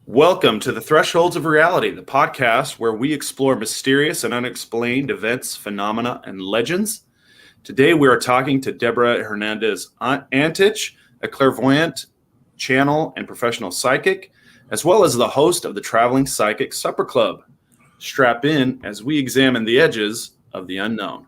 Welcome to the Thresholds of Reality, the podcast where we explore mysterious and unexplained events, phenomena, and legends. Today we are talking to Deborah Hernandez Antich, a clairvoyant, channel, and professional psychic, as well as the host of the Traveling Psychic Supper Club. Strap in as we examine the edges of the unknown.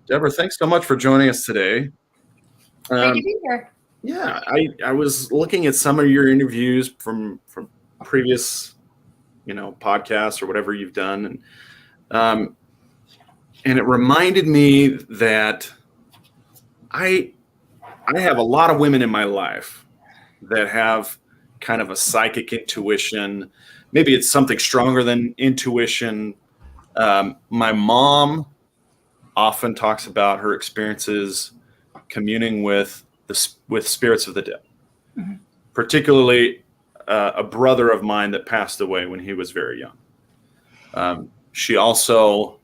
Deborah, thanks so much for joining us today. Great to be here. Yeah, I was looking at some of your interviews from previous, podcasts or whatever you've done, and it reminded me that I have a lot of women in my life that have kind of a psychic intuition. Maybe it's something stronger than intuition. My mom often talks about her experiences communing with spirits of the dead, mm-hmm. particularly a brother of mine that passed away when he was very young. She also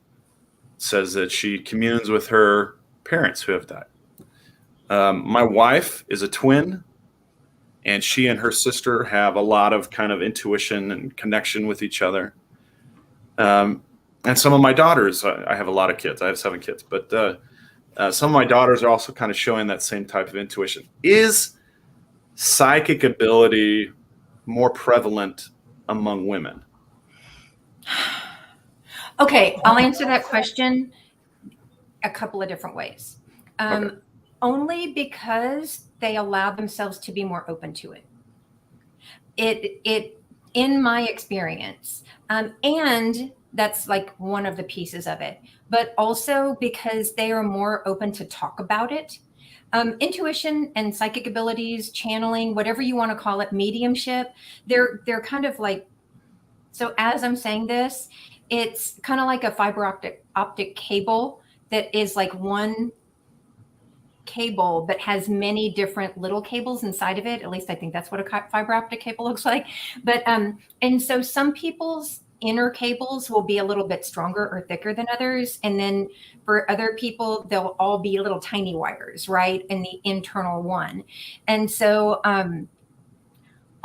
says that she communes with her parents who have died. My wife is a twin, and she and her sister have a lot of kind of intuition and connection with each other. And some of my daughters, I have a lot of kids. I have 7 kids, but some of my daughters are also kind of showing that same type of intuition. Is psychic ability more prevalent among women? Okay, I'll answer that question a couple of different ways. Okay. Only because they allow themselves to be more open to it. It in my experience, and that's like one of the pieces of it, but also because they are more open to talk about it. Intuition and psychic abilities, channeling, whatever you want to call it, mediumship, they're kind of like, so as I'm saying this, it's kind of like a fiber optic cable that is like one cable but has many different little cables inside of it. At least I think that's what a fiber optic cable looks like. But and so some people's inner cables will be a little bit stronger or thicker than others. And then for other people, they'll all be little tiny wires, right? In the internal one. And so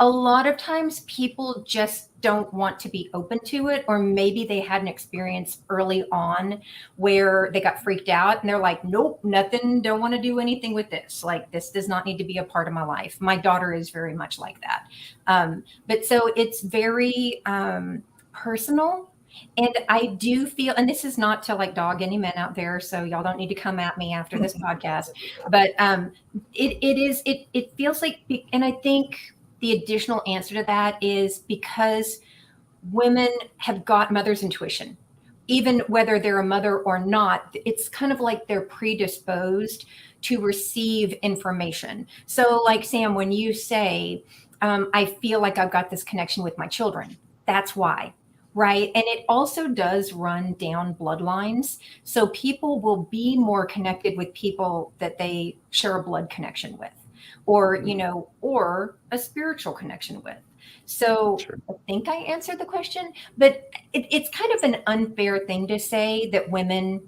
a lot of times people just don't want to be open to it, or maybe they had an experience early on where they got freaked out and they're like, nope, nothing, don't want to do anything with this. Like, this does not need to be a part of my life. My daughter is very much like that. But so it's very personal. And I do feel, and this is not to like dog any men out there, so y'all don't need to come at me after this podcast, but it feels like, and I think the additional answer to that is because women have got mother's intuition, even whether they're a mother or not. It's kind of like they're predisposed to receive information. So like Sam, when you say, I feel like I've got this connection with my children, that's why. Right. And it also does run down bloodlines. So people will be more connected with people that they share a blood connection with, or, or a spiritual connection with. So sure. I think I answered the question, but it's kind of an unfair thing to say that women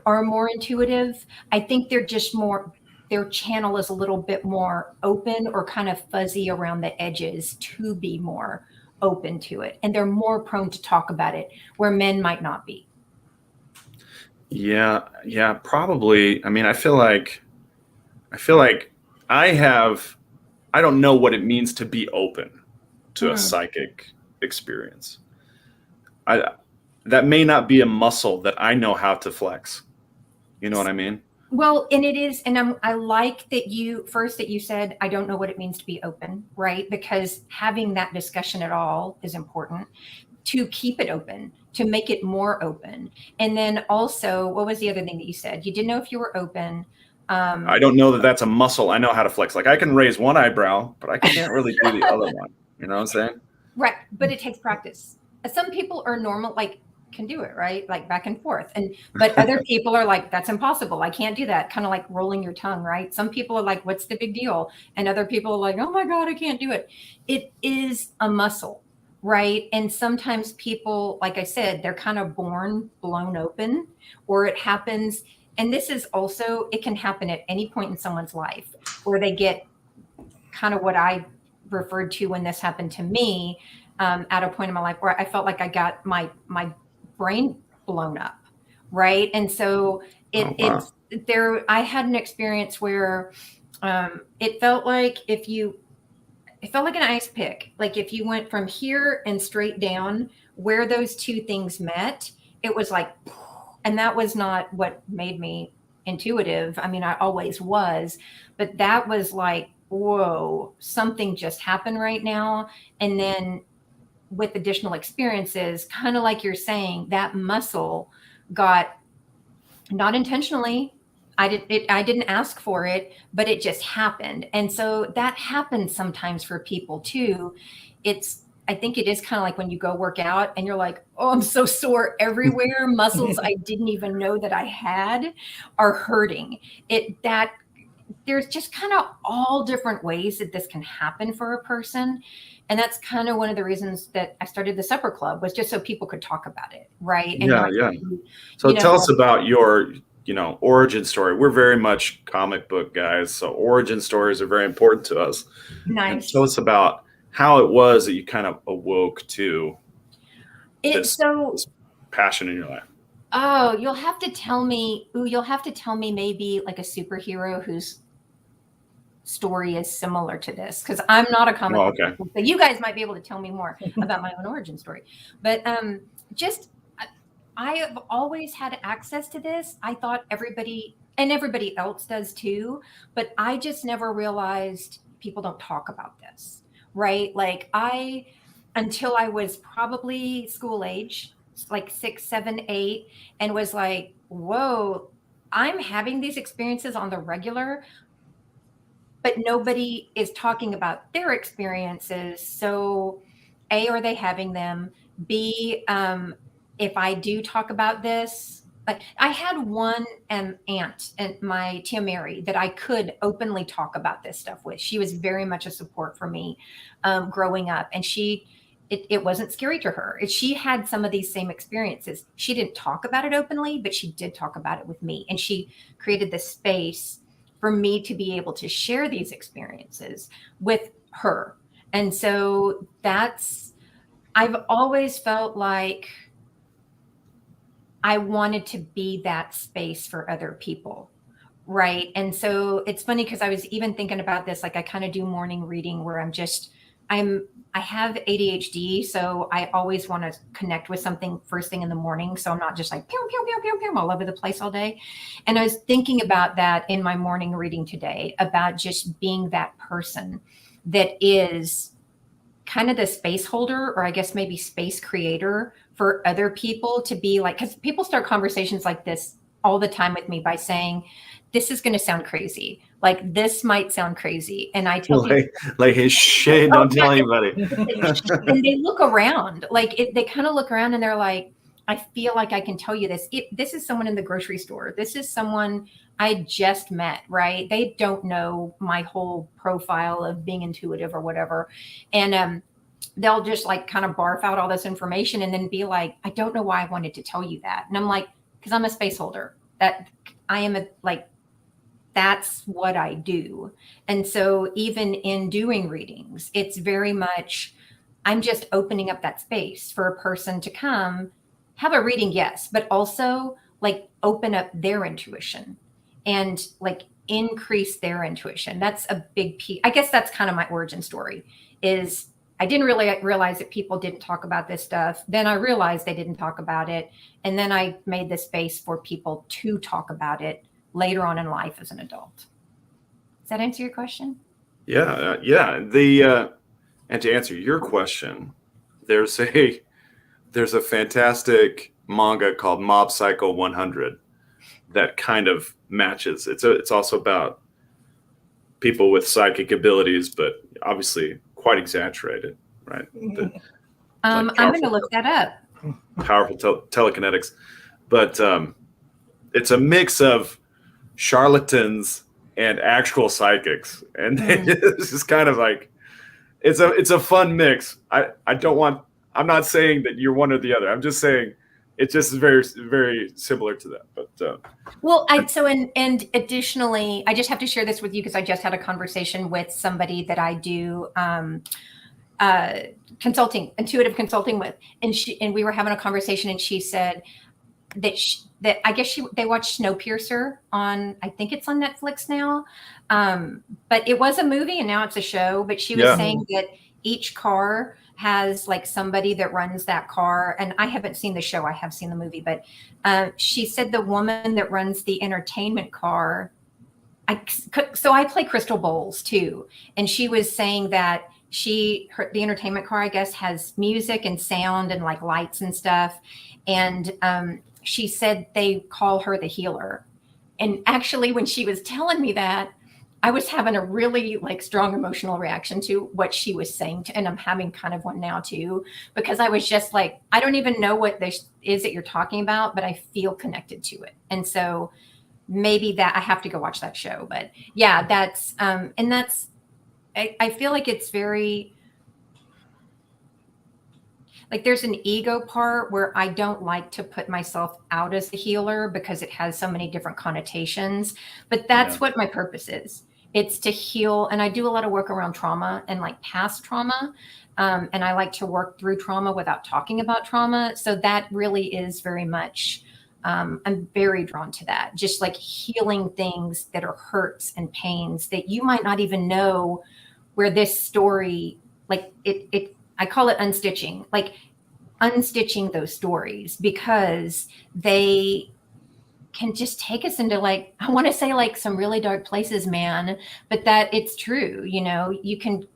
are more intuitive. I think they're just more, their channel is a little bit more open or kind of fuzzy around the edges to be more open to it, and they're more prone to talk about it where men might not be. Yeah, probably. I mean, I feel like I don't know what it means to be open to a psychic experience. That may not be a muscle that I know how to flex. You know what I mean? Well, and it is, and I like that you said, I don't know what it means to be open, right? Because having that discussion at all is important to keep it open, to make it more open. And then also, what was the other thing that you said? You didn't know if you were open. I don't know that that's a muscle I know how to flex. Like, I can raise one eyebrow, but I can't really do the other one. You know what I'm saying? Right. But it takes practice. Some people are normal, like can do it, right? Like back and forth. But other people are like, that's impossible. I can't do that. Kind of like rolling your tongue, right? Some people are like, what's the big deal? And other people are like, oh my God, I can't do it. It is a muscle, right? And sometimes people, like I said, they're kind of born blown open, or it happens. And this is also, it can happen at any point in someone's life where they get kind of what I referred to when this happened to me, at a point in my life where I felt like I got my brain blown up, right? And so it's there. I had an experience where it felt like it felt like an ice pick. Like if you went from here and straight down, where those two things met, it was like, and that was not what made me intuitive. I mean, I always was, but that was like, whoa, something just happened right now. And then with additional experiences, kind of like you're saying, that muscle got, not intentionally, I didn't ask for it, but it just happened. And so that happens sometimes for people too. I think it is kind of like when you go work out and you're like, oh, I'm so sore everywhere. Muscles I didn't even know that I had are hurting. There's just kind of all different ways that this can happen for a person. And that's kind of one of the reasons that I started the Supper Club, was just so people could talk about it. Right. And yeah. So tell us about your, origin story. We're very much comic book guys. So origin stories are very important to us. Nice. And tell us about how it was that you kind of awoke to this passion in your life. Oh, you'll have to tell me maybe like a superhero whose story is similar to this, because I'm not a comic book person, so you guys might be able to tell me more about my own origin story. But I have always had access to this. I thought everybody else does too, but I just never realized people don't talk about this, right? Like until I was probably school age, like 6, 7, 8, and was like, whoa, I'm having these experiences on the regular, but nobody is talking about their experiences. So A, are they having them? B, if I do talk about this, like I had one aunt, and my Tia Mary, that I could openly talk about this stuff with. She was very much a support for me growing up. And it wasn't scary to her. She had some of these same experiences. She didn't talk about it openly, but she did talk about it with me. And she created this space for me to be able to share these experiences with her. And so I've always felt like I wanted to be that space for other people. Right. And so it's funny because I was even thinking about this, like I kind of do morning reading where I have ADHD, so I always want to connect with something first thing in the morning. So I'm not just like pew, pew, pew, pew, pew, all over the place all day. And I was thinking about that in my morning reading today, about just being that person that is kind of the space holder, or I guess maybe space creator for other people to be like, because people start conversations like this all the time with me by saying, this is going to sound crazy. Like this might sound crazy. And I tell people, like his shit, don't tell anybody. And they look around, they kind of look around and they're like, I feel like I can tell you this. This is someone in the grocery store. This is someone I just met, right? They don't know my whole profile of being intuitive or whatever. And they'll just like kind of barf out all this information and then be like, I don't know why I wanted to tell you that. And I'm like, because I'm a space holder. That I am that's what I do. And so even in doing readings, it's very much, I'm just opening up that space for a person to come have a reading, yes, but also like open up their intuition and like increase their intuition. That's a big piece. I guess that's kind of my origin story. Is I didn't really realize that people didn't talk about this stuff. Then I realized they didn't talk about it. And then I made the space for people to talk about it later on in life as an adult. Does that answer your question? Yeah. And to answer your question, there's a fantastic manga called Mob Psycho 100 that kind of matches. It's also about people with psychic abilities, but obviously quite exaggerated, right? I'm going to look that up. powerful telekinetics, but it's a mix of charlatans and actual psychics, and it's just kind of like it's a fun mix. I'm not saying that you're one or the other. I'm just saying it just is very, very similar to that. But well, and additionally, I just have to share this with you because I just had a conversation with somebody that I do intuitive consulting with, and we were having a conversation, and she said that I guess they watched Snowpiercer on, I think it's on Netflix now, but it was a movie and now it's a show. But she was saying that each car has like somebody that runs that car, and I haven't seen the show, I have seen the movie, but she said the woman that runs the entertainment car, so I play crystal bowls too, and she was saying that the entertainment car, I guess, has music and sound and like lights and stuff, and she said they call her the healer. And actually, when she was telling me that, I was having a really like strong emotional reaction to what she was saying, and I'm having kind of one now too, because I was just like, I don't even know what this is that you're talking about, but I feel connected to it. And so maybe that I have to go watch that show. But yeah, that's I feel like it's very, like there's an ego part where I don't like to put myself out as the healer because it has so many different connotations, but that's what my purpose is. It's to heal. And I do a lot of work around trauma and like past trauma. And I like to work through trauma without talking about trauma. So that really is very much, I'm very drawn to that. Just like healing things that are hurts and pains that you might not even know where this story, like I call it unstitching, like unstitching those stories, because they can just take us into like, I want to say like some really dark places, man, but that it's true. You know, you can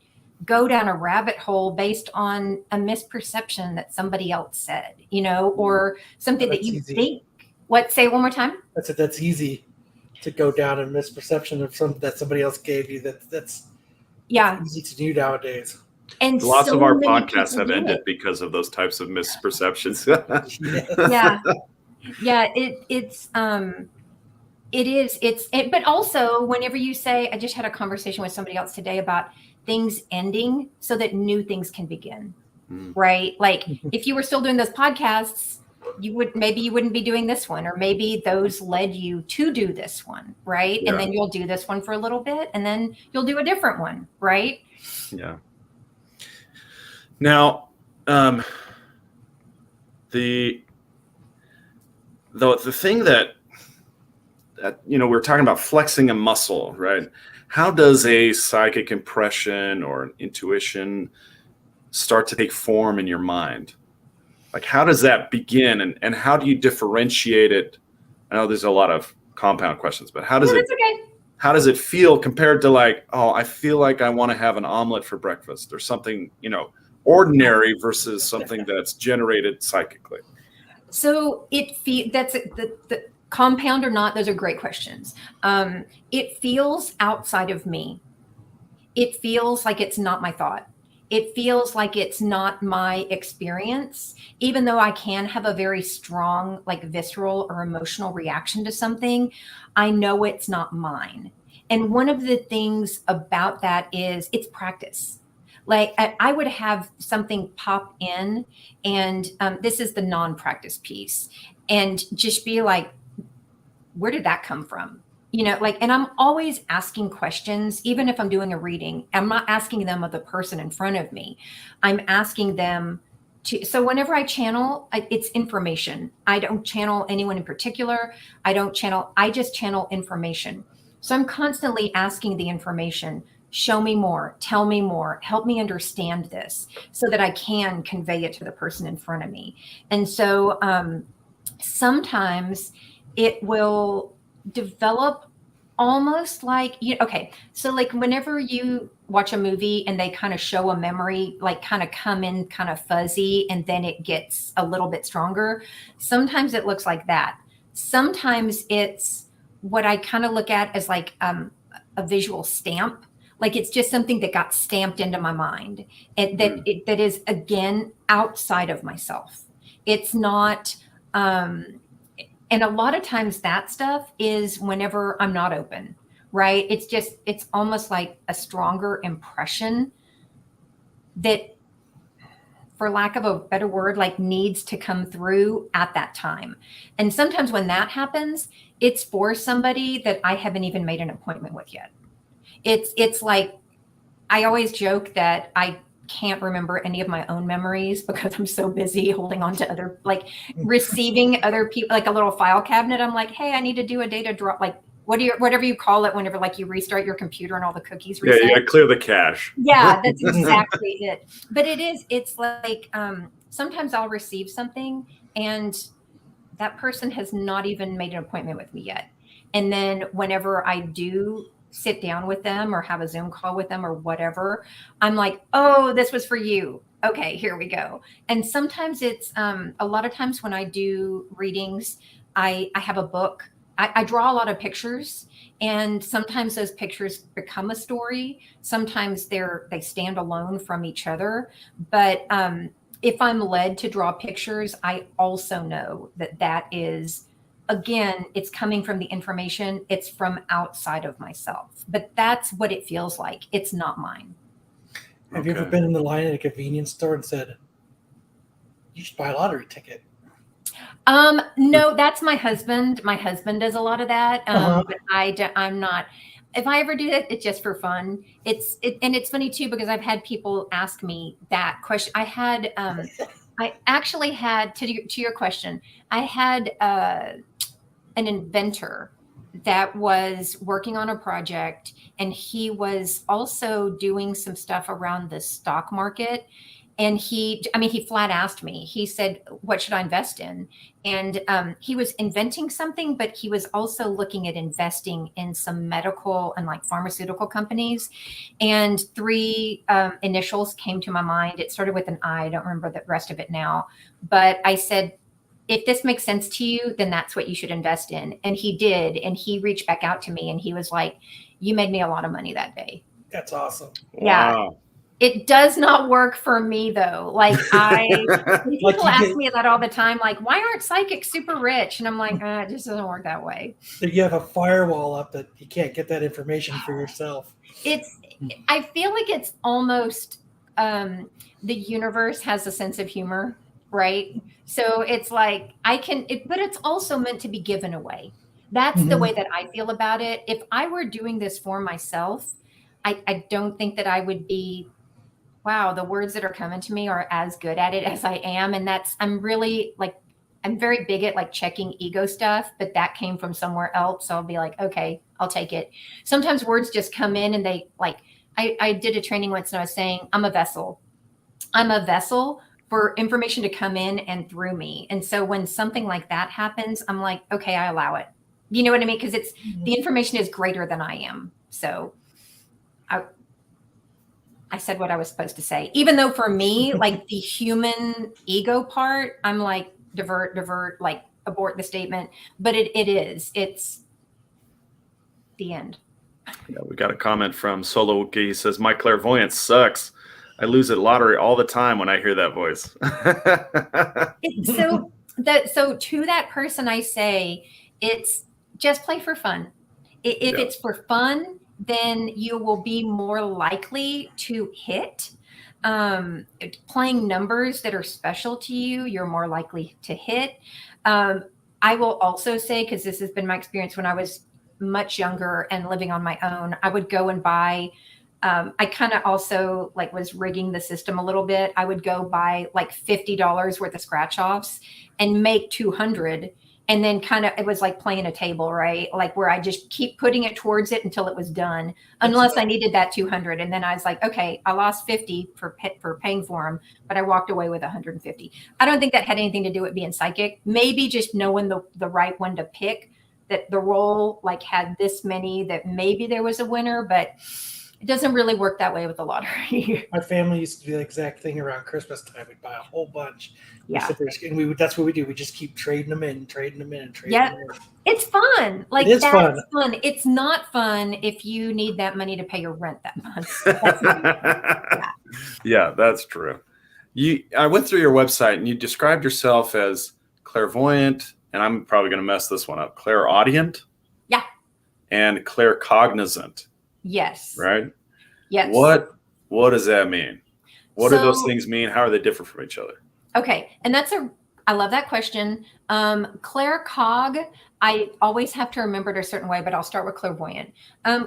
go down a rabbit hole based on a misperception that somebody else said, you know, or something that you think. What? Say it one more time. That's easy to go down a misperception of something that somebody else gave you. That's easy to do nowadays. And lots of our podcasts have ended because of those types of misperceptions. But also whenever you say, I just had a conversation with somebody else today about things ending so that new things can begin, right? Like if you were still doing those podcasts, you wouldn't be doing this one, or maybe those led you to do this one, right? And then you'll do this one for a little bit, and then you'll do a different one, right? Yeah. Now, the thing that you know, we're talking about flexing a muscle, right? How does a psychic impression or an intuition start to take form in your mind? Like, how does that begin, and how do you differentiate it? I know there's a lot of compound questions, but how does how does it feel compared to like, oh, I feel like I want to have an omelet for breakfast, or something, you know, ordinary versus something that's generated psychically? So that's the compound or not, those are great questions. It feels outside of me. It feels like it's not my thought. It feels like it's not my experience, even though I can have a very strong, like visceral or emotional reaction to something. I know it's not mine. And one of the things about that is it's practice. Like I would have something pop in, and this is the non-practice piece, and just be like, where did that come from? You know, like, and I'm always asking questions, even if I'm doing a reading. I'm not asking them of the person in front of me. I'm asking them so whenever I channel, it's information. I don't channel anyone in particular. I just channel information. So I'm constantly asking the information, show me more, tell me more, help me understand this so that I can convey it to the person in front of me. And so sometimes it will develop almost like, okay, so like whenever you watch a movie and they kind of show a memory, like kind of come in kind of fuzzy, and then it gets a little bit stronger. Sometimes it looks like that. Sometimes it's what I kind of look at as like a visual stamp. Like it's just something that got stamped into my mind, and that is again outside of myself. It's not, and a lot of times that stuff is whenever I'm not open, right? It's almost like a stronger impression that, for lack of a better word, like needs to come through at that time. And sometimes when that happens, it's for somebody that I haven't even made an appointment with yet. It's like, I always joke that I can't remember any of my own memories because I'm so busy holding on to other, like receiving other people, like a little file cabinet. I'm like, hey, I need to do a data drop, like whatever you call it, whenever like you restart your computer and all the cookies reset. Yeah, you gotta clear the cache. Yeah, that's exactly it. But it's like, sometimes I'll receive something and that person has not even made an appointment with me yet. And then whenever I do sit down with them or have a Zoom call with them or whatever, I'm like, oh, this was for you. Okay, here we go. And sometimes it's, a lot of times when I do readings, I have a book. I draw a lot of pictures, and sometimes those pictures become a story. Sometimes they stand alone from each other. But if I'm led to draw pictures, I also know that is, again, it's coming from the information. It's from outside of myself. But that's what it feels like. It's not mine. Have you ever been in the line at a convenience store and said, you should buy a lottery ticket? No, that's my husband. My husband does a lot of that. But I'm not. If I ever do that, it's just for fun. And it's funny too, because I've had people ask me that question. I actually had, to your question, I had an inventor that was working on a project, and he was also doing some stuff around the stock market. And he flat asked me, he said, what should I invest in? And he was inventing something, but he was also looking at investing in some medical and like pharmaceutical companies. And three initials came to my mind. It started with an I. I don't remember the rest of it now. But I said, if this makes sense to you, then that's what you should invest in. And he did. And he reached back out to me and he was like, you made me a lot of money that day. That's awesome. Yeah. Wow. It does not work for me though. Like people ask me that all the time, like, why aren't psychics super rich? And I'm like, it just doesn't work that way. So you have a firewall up that you can't get that information for yourself. I feel like it's almost, the universe has a sense of humor, right? So it's like but it's also meant to be given away. That's the way that I feel about it. If I were doing this for myself, I don't think that I would be, wow, the words that are coming to me are as good at it as I am. And I'm really like, I'm very big at like checking ego stuff, but that came from somewhere else. So I'll be like, okay, I'll take it. Sometimes words just come in and they like, I did a training once and I was saying, I'm a vessel. I'm a vessel for information to come in and through me. And so when something like that happens, I'm like, okay, I allow it. You know what I mean? Because the information is greater than I am. So I said what I was supposed to say, even though for me, like the human ego part, I'm like, divert, like abort the statement, but it's the end. Yeah, we got a comment from Solo Wookie. He says, my clairvoyance sucks. I lose at lottery all the time when I hear that voice. So to that person, I say, it's just play for fun. If it's for fun, then you will be more likely to hit. Playing numbers that are special to you, you're more likely to hit. I will also say, because this has been my experience when I was much younger and living on my own, I would go and buy, I kind of also like was rigging the system a little bit. I would go buy like $50 worth of scratch offs and make 200. And then it was like playing a table, right? Like where I just keep putting it towards it until it was done, unless I needed that 200. And then I was like, okay, I lost 50 for paying for them, but I walked away with 150. I don't think that had anything to do with being psychic. Maybe just knowing the right one to pick, that the roll like had this many, that maybe there was a winner, but it doesn't really work that way with the lottery. My family used to do the exact thing around Christmas time. We'd buy a whole bunch. Yeah. And that's what we do. We just keep trading them in. Yeah. It's fun. Like, that's fun. It's not fun if you need that month to pay your rent that month. Yeah, that's true. I went through your website and you described yourself as clairvoyant, and I'm probably going to mess this one up, clairaudient. Yeah. And claircognizant. Yes. Right? Yes. What does that mean? What do those things mean? How are they different from each other? Okay. And I love that question. Claircog, I always have to remember it a certain way, but I'll start with clairvoyant.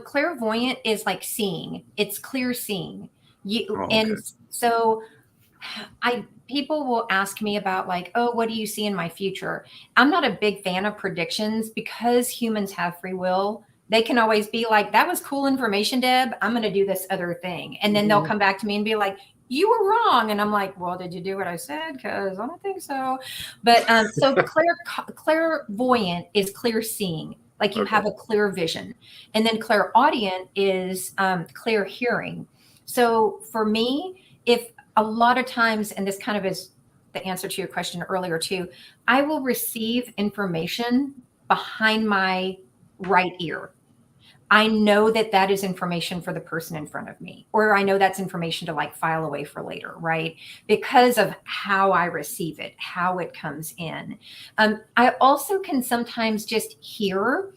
Clairvoyant is like seeing. It's clear seeing. And so people will ask me about like, oh, what do you see in my future? I'm not a big fan of predictions because humans have free will. They can always be like, that was cool information, Deb. I'm going to do this other thing. And then they'll come back to me and be like, you were wrong. And I'm like, well, did you do what I said? Because I don't think so. But so clairvoyant is clear seeing, like you have a clear vision. And then clairaudient is clear hearing. So for me, if a lot of times, and this kind of is the answer to your question earlier too, I will receive information behind my right ear. I know that is information for the person in front of me, or I know that's information to like file away for later, right? Because of how I receive it, how it comes in. I also can sometimes just hear.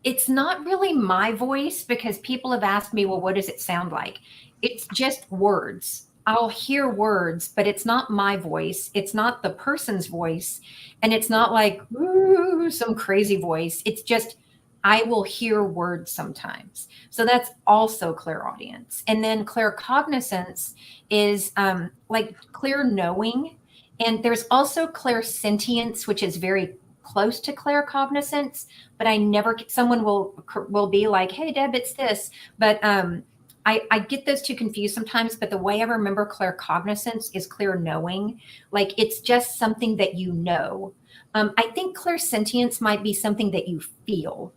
It's not really my voice because people have asked me, well, what does it sound like? It's just words. I'll hear words, but it's not my voice. It's not the person's voice. And it's not like, ooh, some crazy voice. It's just, I will hear words sometimes. So that's also clairaudience. And then claircognizance is like clear knowing. And there's also clairsentience, which is very close to claircognizance, but someone will be like, hey, Deb, it's this. But I get those two confused sometimes, but the way I remember claircognizance is clear knowing. Like it's just something that you know. I think clairsentience might be something that you feel.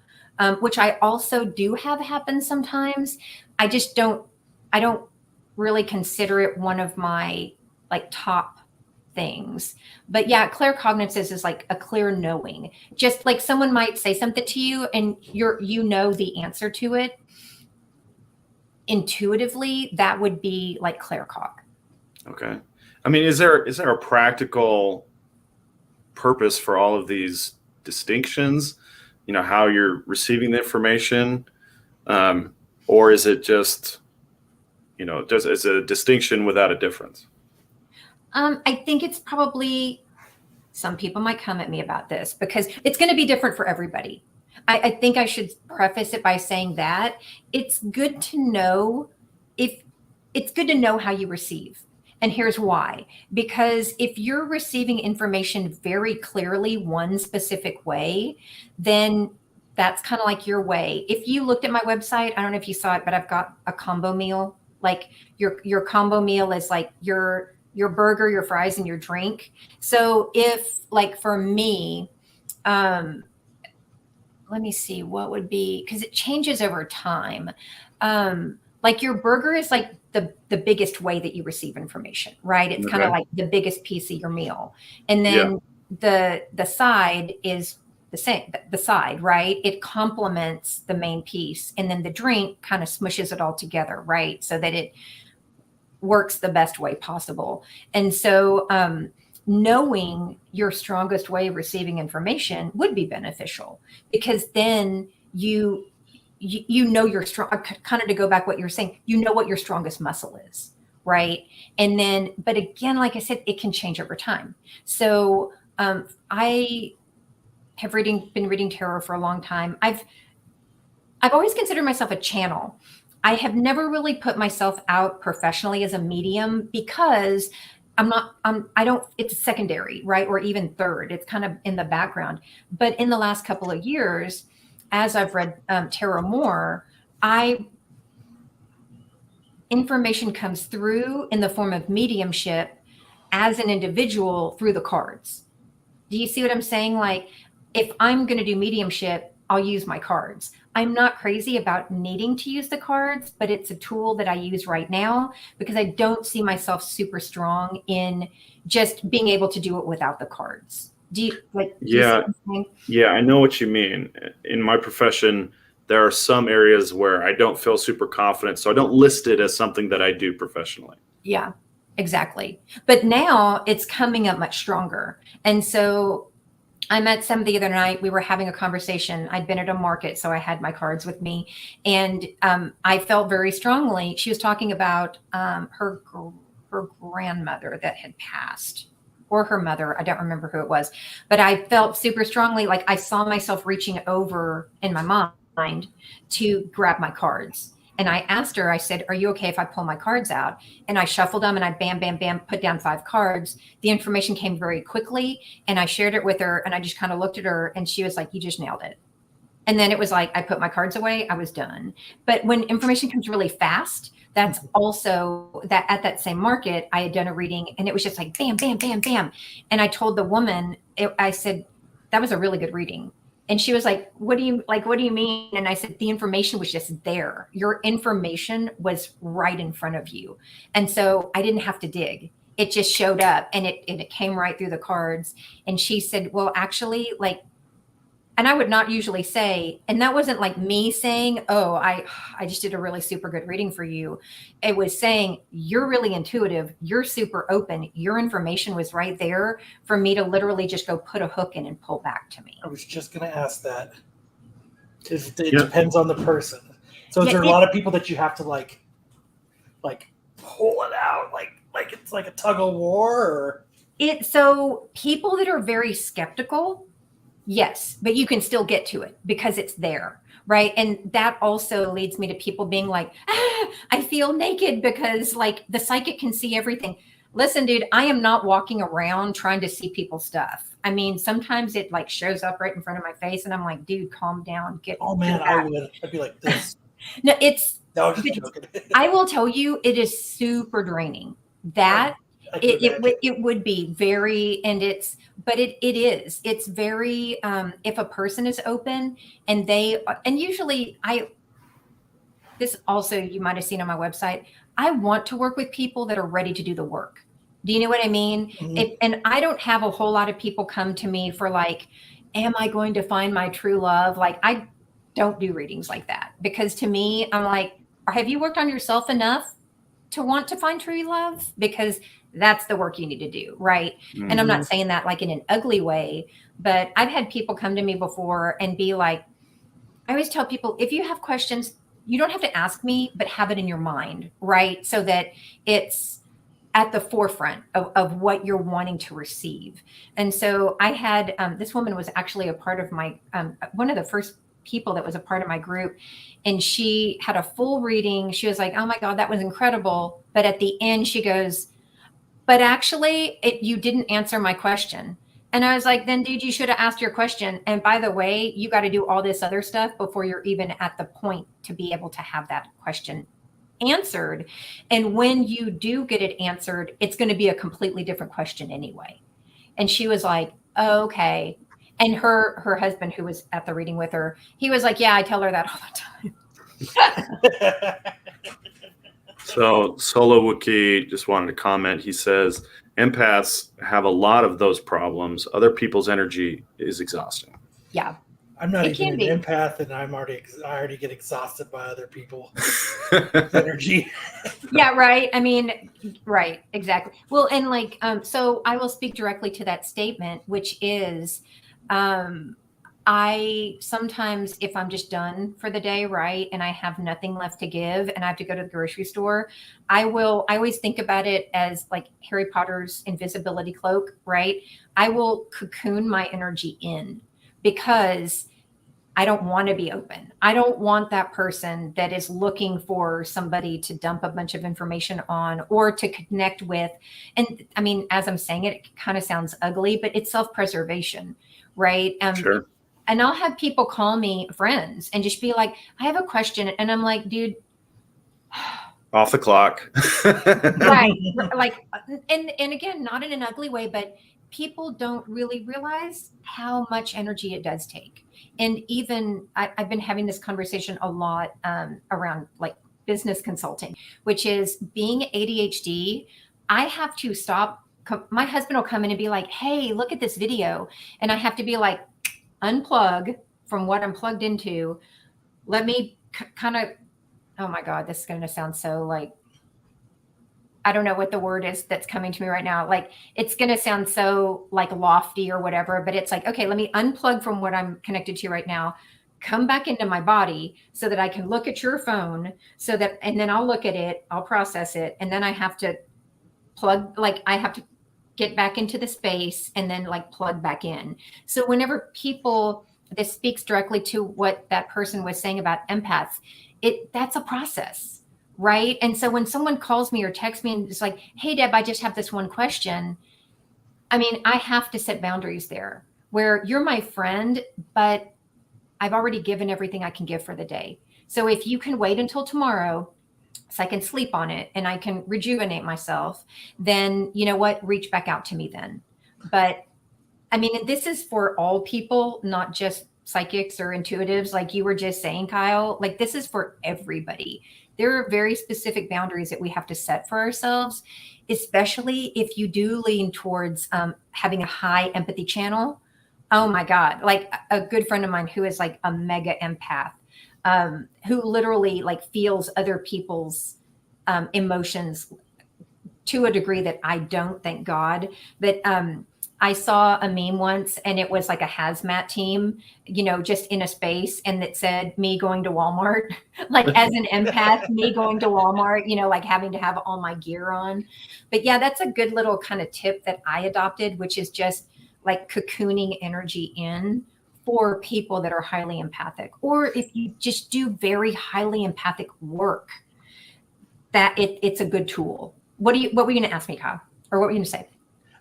Which I also do have happen sometimes. I don't really consider it one of my like top things. But yeah, claircognizance is like a clear knowing. Just like someone might say something to you and you know the answer to it intuitively, that would be like claircog. Okay. I mean, is there a practical purpose for all of these distinctions? You know, how you're receiving the information, or is it just, you know, it's a distinction without a difference? I think it's probably, some people might come at me about this because it's going to be different for everybody. I think I should preface it by saying that it's good to know how you receive. And here's why. Because if you're receiving information very clearly one specific way, then that's kind of like your way. If you looked at my website, I don't know if you saw it, but I've got a combo meal. Like your combo meal is like your burger, your fries, and your drink. So if like for me, let me see what would be, because it changes over time. Like your burger is like the biggest way that you receive information, right? It's kind of like the biggest piece of your meal. And then the side is the same, the side, right? It complements the main piece. And then the drink kind of smushes it all together, right? So that it works the best way possible. And so knowing your strongest way of receiving information would be beneficial, because then you know you're strong, kind of to go back what you're saying, you know what your strongest muscle is, right? And then, but again, like I said, it can change over time. So I have been reading tarot for a long time. I've always considered myself a channel. I have never really put myself out professionally as a medium because it's secondary, right? Or even third, it's kind of in the background. But in the last couple of years, as I've read tarot more, information comes through in the form of mediumship as an individual through the cards. Do you see what I'm saying? Like if I'm going to do mediumship, I'll use my cards. I'm not crazy about needing to use the cards, but it's a tool that I use right now because I don't see myself super strong in just being able to do it without the cards. Yeah, I know what you mean. In my profession, there are some areas where I don't feel super confident, so I don't list it as something that I do professionally. Yeah. Exactly. But now it's coming up much stronger. And so I met somebody the other night. We were having a conversation. I'd been at a market, so I had my cards with me. And I felt very strongly. She was talking about her grandmother that had passed, or her mother. I don't remember who it was. But I felt super strongly, like I saw myself reaching over in my mind to grab my cards. And I asked her, I said, are you okay if I pull my cards out? And I shuffled them and I bam, bam, bam, put down 5 cards. The information came very quickly and I shared it with her and I just kind of looked at her and she was like, you just nailed it. And then it was like, I put my cards away, I was done. But when information comes really fast, that's also that at that same market, I had done a reading and it was just like, bam, bam, bam, bam. And I told the woman, I said, that was a really good reading. And she was like, what do you mean? And I said, the information was just there. Your information was right in front of you. And so I didn't have to dig. It just showed up and it came right through the cards. And she said, well, actually, like, and I would not usually say, and that wasn't like me saying, oh, I just did a really super good reading for you. It was saying, you're really intuitive. You're super open. Your information was right there for me to literally just go put a hook in and pull back to me. I was just going to ask that. It depends on the person. So is there a lot of people that you have to like pull it out? Like it's like a tug of war? So people that are very skeptical, yes, but you can still get to it because it's there, right? And that also leads me to people being like, I feel naked because like the psychic can see everything. Listen, dude, I am not walking around trying to see people's stuff. I mean, sometimes it like shows up right in front of my face and I'm like, dude, calm down. I'd be like this. No, I'm just joking. I will tell you, it is super draining. That it would be very, and it's very, if a person is open and usually this also, you might've seen on my website, I want to work with people that are ready to do the work. Do you know what I mean? Mm-hmm. And I don't have a whole lot of people come to me for like, am I going to find my true love? Like, I don't do readings like that because to me, I'm like, have you worked on yourself enough to want to find true love? Because that's the work you need to do. Right. Mm-hmm. And I'm not saying that like in an ugly way, but I've had people come to me before and be like, I always tell people, if you have questions, you don't have to ask me, but have it in your mind. Right. So that it's at the forefront of what you're wanting to receive. And so I had, this woman was actually a part of my, one of the first people that was a part of my group. And she had a full reading. She was like, oh my God, that was incredible. But at the end, she goes, but actually you didn't answer my question. And I was like, then dude, you should have asked your question. And by the way, you got to do all this other stuff before you're even at the point to be able to have that question answered. And when you do get it answered, it's going to be a completely different question anyway. And she was like, oh, okay. And her husband, who was at the reading with her, he was like, yeah, I tell her that all the time. So Solo Wookie just wanted to comment. He says, empaths have a lot of those problems. Other people's energy is exhausting. Yeah. I'm not even an empath, and I already get exhausted by other people's energy. Yeah, right. I mean, right, exactly. Well, and like, so I will speak directly to that statement, which is, I sometimes, if I'm just done for the day, right, and I have nothing left to give and I have to go to the grocery store, I always think about it as like Harry Potter's invisibility cloak, right? I will cocoon my energy in because I don't want to be open. I don't want that person that is looking for somebody to dump a bunch of information on or to connect with. And I mean, as I'm saying it, it kind of sounds ugly, but it's self-preservation, right? Sure. And I'll have people call me friends and just be like, I have a question. And I'm like, dude. Off the clock. Right. Like, and again, not in an ugly way, but people don't really realize how much energy it does take. And even I've been having this conversation a lot around like business consulting, which is being ADHD. I have to stop. My husband will come in and be like, hey, look at this video. And I have to be like, unplug from what I'm plugged into. Let me kind of, oh my God, this is going to sound so like I don't know what the word is that's coming to me right now. Like, it's going to sound so like lofty or whatever, but it's like, okay, let me unplug from what I'm connected to right now, come back into my body so that I can look at your phone and then I'll look at it, I'll process it. And then I have to I have to get back into the space and then like plug back in. So whenever this speaks directly to what that person was saying about empaths, that's a process. Right. And so when someone calls me or texts me and it's like, hey, Deb, I just have this one question. I mean, I have to set boundaries there where you're my friend, but I've already given everything I can give for the day. So if you can wait until tomorrow so I can sleep on it and I can rejuvenate myself, then you know what? Reach back out to me then. But I mean, this is for all people, not just psychics or intuitives, like you were just saying, Kyle. Like, this is for everybody. There are very specific boundaries that we have to set for ourselves, especially if you do lean towards having a high empathy channel. Oh my God. Like a good friend of mine who is like a mega empath, who literally like feels other people's emotions to a degree that I don't, thank God. But I saw a meme once and it was like a hazmat team, just in a space, and it said me going to Walmart, like as an empath, me going to Walmart, like having to have all my gear on. But yeah, that's a good little kind of tip that I adopted, which is just like cocooning energy in for people that are highly empathic, or if you just do very highly empathic work, that it's a good tool. What were you going to ask me, Kyle? Or what were you going to say?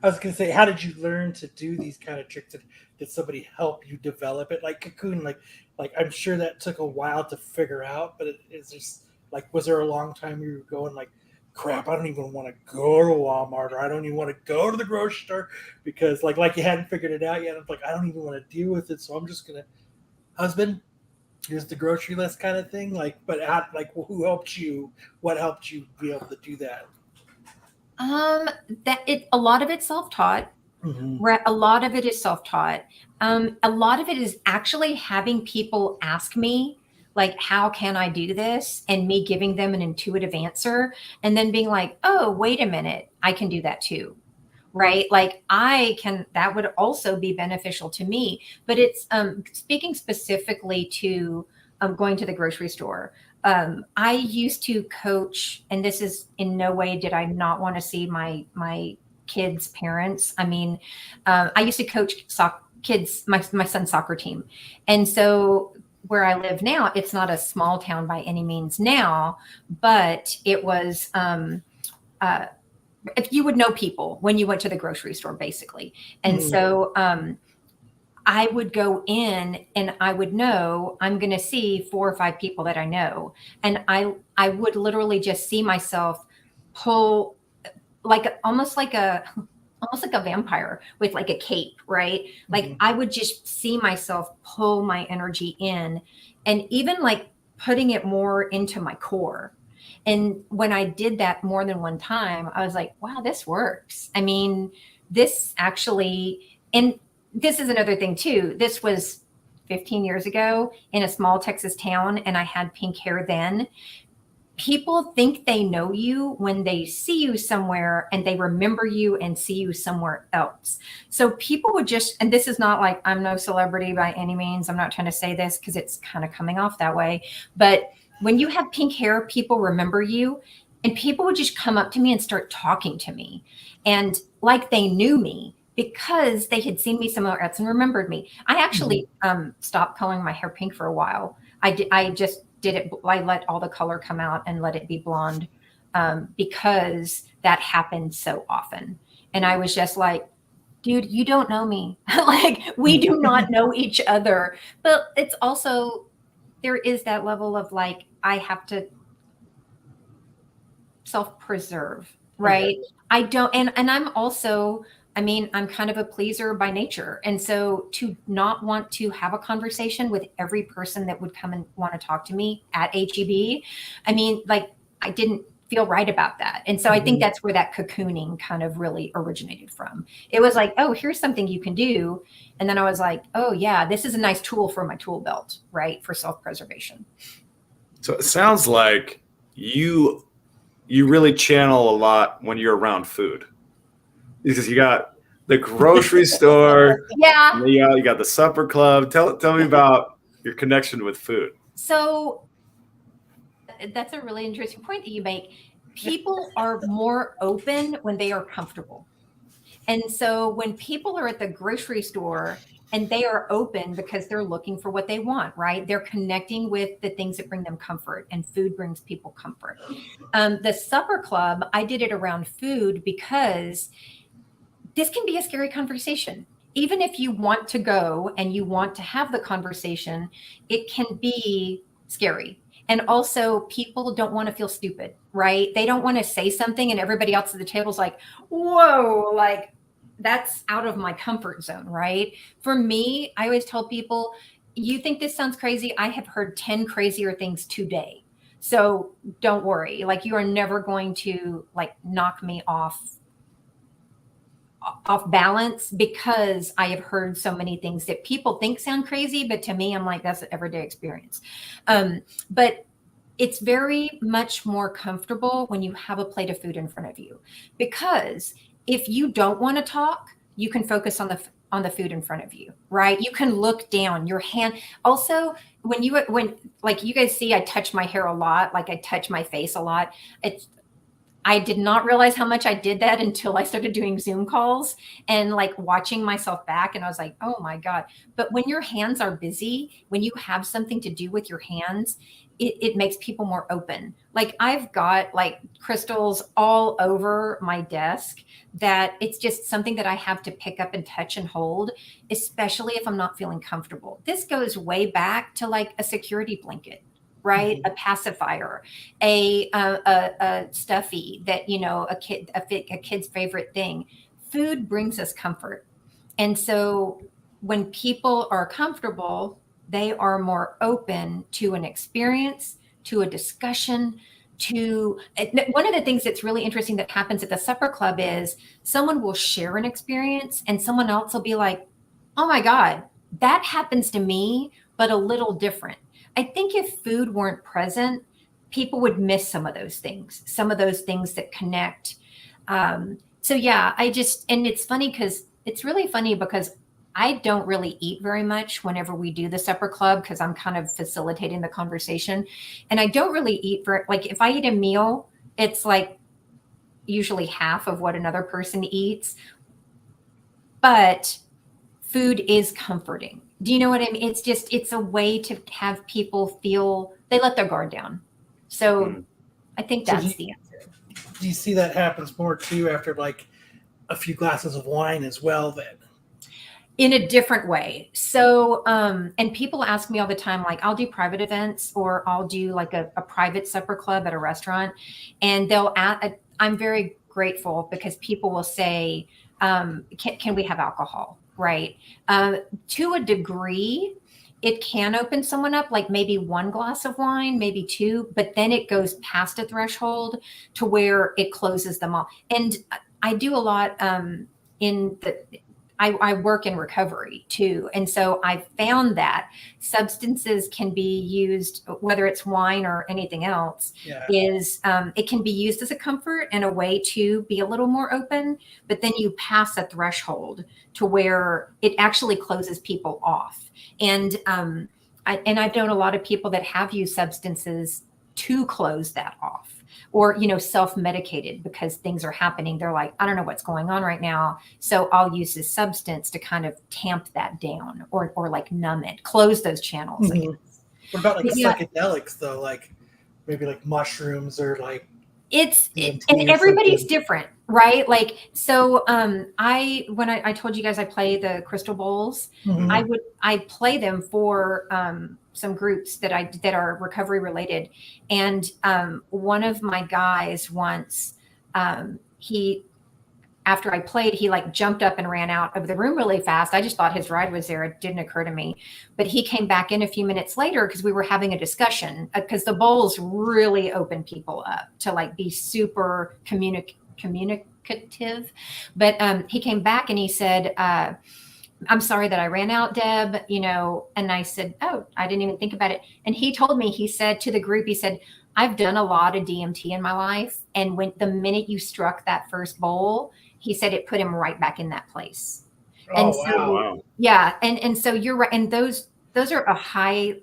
I was going to say, how did you learn to do these kind of tricks? Did somebody help you develop it? Like cocoon, like I'm sure that took a while to figure out, but is just like, was there a long time you were going like, crap, I don't even want to go to Walmart, or I don't even want to go to the grocery store because like you hadn't figured it out yet. I'm like, I don't even want to deal with it. So I'm just going to, husband, here's the grocery list kind of thing. Like, but who helped you? What helped you be able to do that? A lot of it's self-taught. Mm-hmm. Right. A lot of it is self-taught. A lot of it is actually having people ask me, like, how can I do this? And me giving them an intuitive answer and then being like, oh, wait a minute, I can do that too. Right. Like that would also be beneficial to me. But it's speaking specifically to going to the grocery store. I used to coach, and this is in no way did I not want to see my kids' parents. I mean, I used to coach kids, my son's soccer team. And so where I live now, it's not a small town by any means now, but it was, if you would know people when you went to the grocery store, basically. And so I would go in and I would know I'm going to see 4 or 5 people that I know. And I would literally just see myself pull almost like a vampire with like a cape, right? Like I would just see myself pull my energy in and even like putting it more into my core. And when I did that more than one time, I was like, wow, this works. I mean, this actually, and this is another thing too. This was 15 years ago in a small Texas town, and I had pink hair then. People think they know you when they see you somewhere and they remember you and see you somewhere else. So people would just, and this is not like I'm no celebrity by any means. I'm not trying to say this because it's kind of coming off that way. But when you have pink hair, people remember you, and people would just come up to me and start talking to me. And like they knew me because they had seen me somewhere else and remembered me. I actually stopped coloring my hair pink for a while. I just did it. I let all the color come out and let it be blonde because that happened so often. And I was just like, dude, you don't know me. Like, we do not know each other. But it's also, there is that level of like, I have to self-preserve, right? Okay. I don't, and I'm also, I mean, I'm kind of a pleaser by nature. And so to not want to have a conversation with every person that would come and want to talk to me at HEB, I mean, like, I didn't feel right about that. And so I think that's where that cocooning kind of really originated from. It was like, oh, here's something you can do. And then I was like, oh yeah, this is a nice tool for my tool belt, right? For self-preservation. So it sounds like you you really channel a lot when you're around food, because you got the grocery store, Yeah. and you got the supper club. Tell me about your connection with food. So that's a really interesting point that you make. People are more open when they are comfortable. And so when people are at the grocery store and they are open because they're looking for what they want, right? They're connecting with the things that bring them comfort, and food brings people comfort. The supper club, I did it around food because this can be a scary conversation. Even if you want to go and you want to have the conversation, it can be scary. And also, people don't want to feel stupid, right? They don't want to say something and everybody else at the table is like, whoa, like that's out of my comfort zone, right? For me, I always tell people, you think this sounds crazy? I have heard 10 crazier things today. So don't worry. Like, you are never going to like knock me off balance, because I have heard so many things that people think sound crazy, but to me, I'm like, that's an everyday experience. But it's very much more comfortable when you have a plate of food in front of you, because if you don't want to talk, you can focus on the food in front of you, right? You can look down your hand. Also, when like you guys see, I touch my hair a lot, like I touch my face a lot. I did not realize how much I did that until I started doing Zoom calls and like watching myself back. And I was like, oh my God. But when your hands are busy, when you have something to do with your hands, it makes people more open. Like, I've got like crystals all over my desk that it's just something that I have to pick up and touch and hold, especially if I'm not feeling comfortable. This goes way back to like a security blanket, right? Mm-hmm. A pacifier, a stuffy that, you know, a kid's favorite thing. Food brings us comfort. And so when people are comfortable, they are more open to an experience, to a discussion, to one of the things that's really interesting that happens at the supper club is someone will share an experience and someone else will be like, oh my God, that happens to me, but a little different. I think if food weren't present, people would miss some of those things that connect. So yeah, and it's funny because it's really funny because I don't really eat very much whenever we do the supper club, because I'm kind of facilitating the conversation. And I don't really eat like, if I eat a meal, it's like usually half of what another person eats. But food is comforting. Do you know what I mean? It's a way to have people feel they let their guard down. So I think that's the answer. Do you see that happens more too after like a few glasses of wine as well then? In a different way. So, and people ask me all the time, like, I'll do private events or I'll do like a private supper club at a restaurant. And I'm very grateful because people will say, can we have alcohol? Right. To a degree, it can open someone up, like maybe one glass of wine, maybe two, but then it goes past a threshold to where it closes them off. And I do a lot I work in recovery too. And so I found that substances can be used, whether it's wine or anything else, it can be used as a comfort and a way to be a little more open, but then you pass a threshold to where it actually closes people off. And I've known a lot of people that have used substances to close that off, or, you know, self-medicated because things are happening. They're like, I don't know what's going on right now, so I'll use this substance to kind of tamp that down or like numb it, close those channels. Mm-hmm. What about like psychedelics though? Like maybe like mushrooms or like and everybody's different, right? Like, so when I told you guys I play the crystal bowls, mm-hmm. I play them for some groups that are recovery related. And one of my guys once, after I played, he like jumped up and ran out of the room really fast. I just thought his ride was there. It didn't occur to me. But he came back in a few minutes later because we were having a discussion, because the bowls really open people up to like be super communicative. But he came back and he said, I'm sorry that I ran out, Deb, you know, and I said, oh, I didn't even think about it. And he told me, he said to the group, he said, I've done a lot of DMT in my life. And when the minute you struck that first bowl, he said it put him right back in that place. And Oh, so, wow. Wow. yeah. And so you're right. And those are a high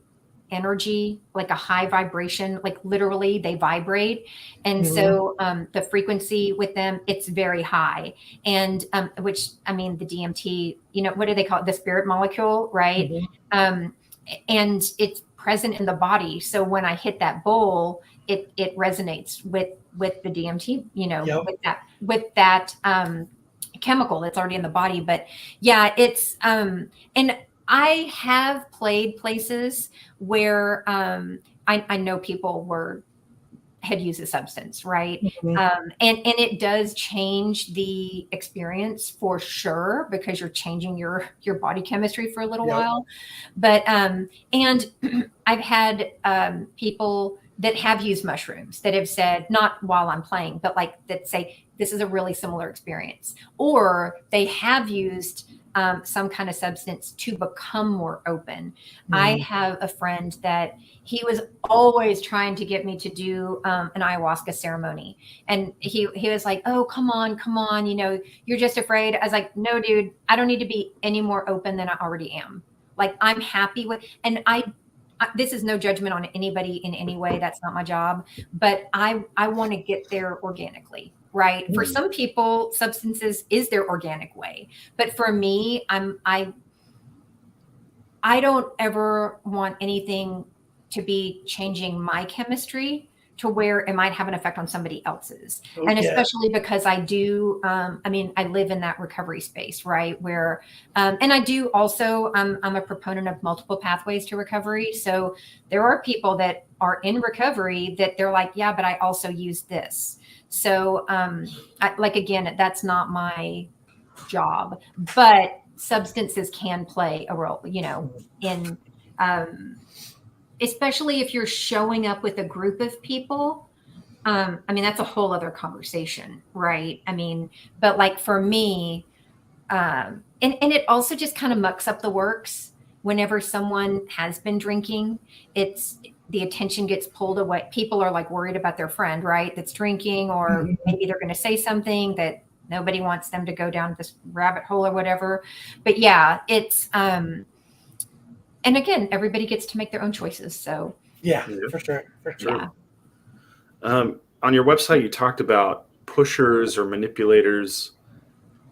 energy, like a high vibration, like literally they vibrate. And so the frequency with them, it's very high. And which, I mean, the DMT, you know, what do they call it? The spirit molecule, right? And it's present in the body. So when I hit that bowl, it resonates with the DMT, you know, with that chemical that's already in the body. But yeah, it's and I have played places where I know people had used a substance, right? And it does change the experience for sure, because you're changing your body chemistry for a little while. But and I've had people that have used mushrooms that have said, not while I'm playing, but like that say this is a really similar experience, or they have used some kind of substance to become more open. I have a friend that he was always trying to get me to do an ayahuasca ceremony. And he was like, oh, come on. You know, you're just afraid. I was like, no, dude, I don't need to be any more open than I already am. Like, I'm happy with, and this is no judgment on anybody in any way. That's not my job, but I want to get there organically. Right. For some people, substances is their organic way. But for me, I don't ever want anything to be changing my chemistry to where it might have an effect on somebody else's. And especially because I do, I mean, I live in that recovery space, right? Where, and I do also, I'm a proponent of multiple pathways to recovery. So there are people that are in recovery that they're like, yeah, but I also use this. So, like, again, that's not my job, but substances can play a role, you know, in, especially if you're showing up with a group of people. I mean, that's a whole other conversation, right? I mean, but like for me, and it also just kind of mucks up the works whenever someone has been drinking. The attention gets pulled away. People are like worried about their friend, right? That's drinking, or maybe they're going to say something that nobody wants them to go down this rabbit hole or whatever. But yeah, it's, and again, everybody gets to make their own choices. So yeah, for sure. Yeah. On your website, you talked about pushers or manipulators.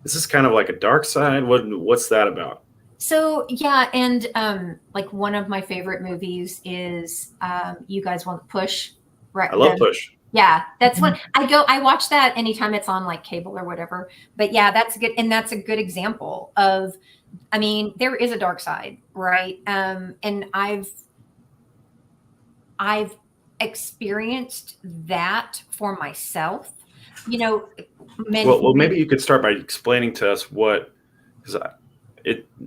Is this kind of like a dark side? What's that about? So yeah, and like one of my favorite movies is You Guys Want Push, right? I love Push. Yeah, that's what I watch that anytime it's on like cable or whatever. But yeah, that's good, and that's a good example of, I mean, there is a dark side, right? And I've experienced that for myself. You know, well, maybe you could start by explaining to us what, because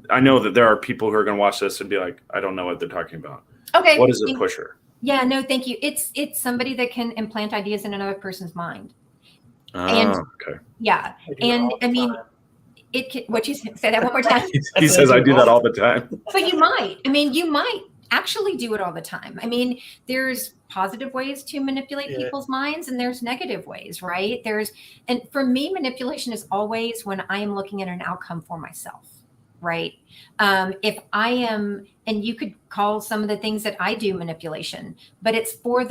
I know that there are people who are going to watch this and be like, I don't know what they're talking about. Okay. What is a pusher? Yeah, no, thank you. It's somebody that can implant ideas in another person's mind. Okay. Yeah. And I mean, it can, what you say that one more time? He says I do that all the time. But you might actually do it all the time. I mean, there's positive ways to manipulate people's minds, and there's negative ways, right? And for me, manipulation is always when I am looking at an outcome for myself, right? If I am, and you could call some of the things that I do manipulation, but it's for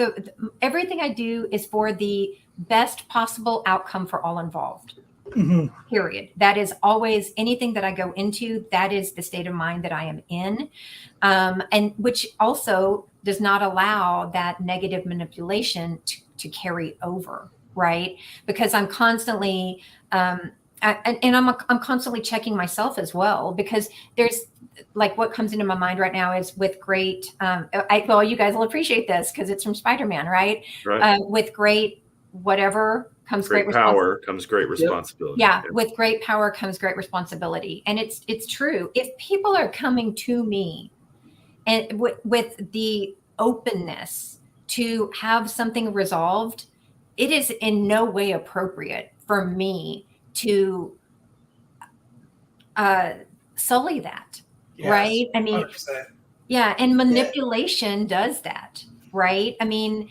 everything I do is for the best possible outcome for all involved. Period. That is always anything that I go into. That is the state of mind that I am in, and which also does not allow that negative manipulation to carry over, right? Because I'm constantly, and I'm constantly checking myself as well, because there's like what comes into my mind right now is with great. Well, you guys will appreciate this because it's from Spider-Man, right? Right. With great whatever comes great power comes great responsibility. Yeah, with great power comes great responsibility. And it's true. If people are coming to me and with the openness to have something resolved, it is in no way appropriate for me to sully that. Yes, right? I mean, 100%. Yeah, and manipulation does that. right? I mean,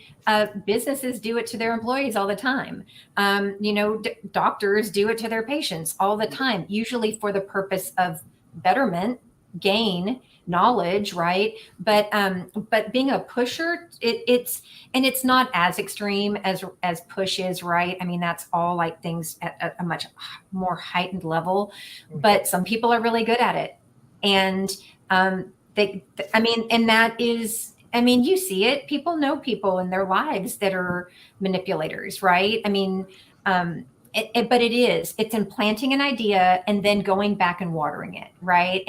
businesses do it to their employees all the time. Doctors do it to their patients all the time, usually for the purpose of betterment, gain, knowledge, right? But being a pusher, it's not as extreme as push is, right? I mean, that's all like things at a much more heightened level, but some people are really good at it. And you see it. People know people in their lives that are manipulators, right? I mean, but it's implanting an idea and then going back and watering it, right?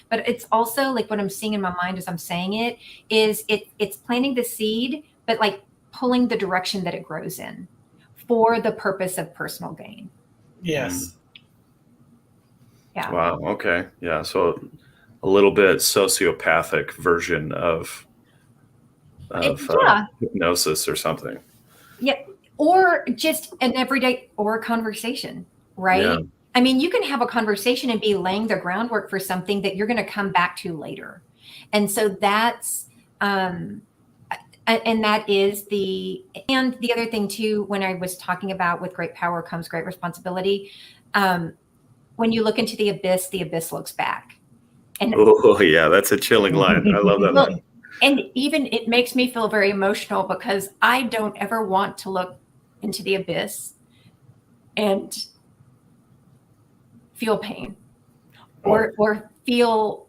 But it's also like what I'm seeing in my mind as I'm saying it is it's planting the seed, but like pulling the direction that it grows in for the purpose of personal gain. Yes. Yeah. Wow. Okay. Yeah. So a little bit sociopathic version of hypnosis or something. Yeah. Or just an everyday or a conversation, right? Yeah. I mean, you can have a conversation and be laying the groundwork for something that you're going to come back to later. And so that's, and that is the other thing too, when I was talking about with great power comes great responsibility. When you look into the abyss looks back. And oh yeah, that's a chilling line. I love that line. And even it makes me feel very emotional because I don't ever want to look into the abyss and feel pain or feel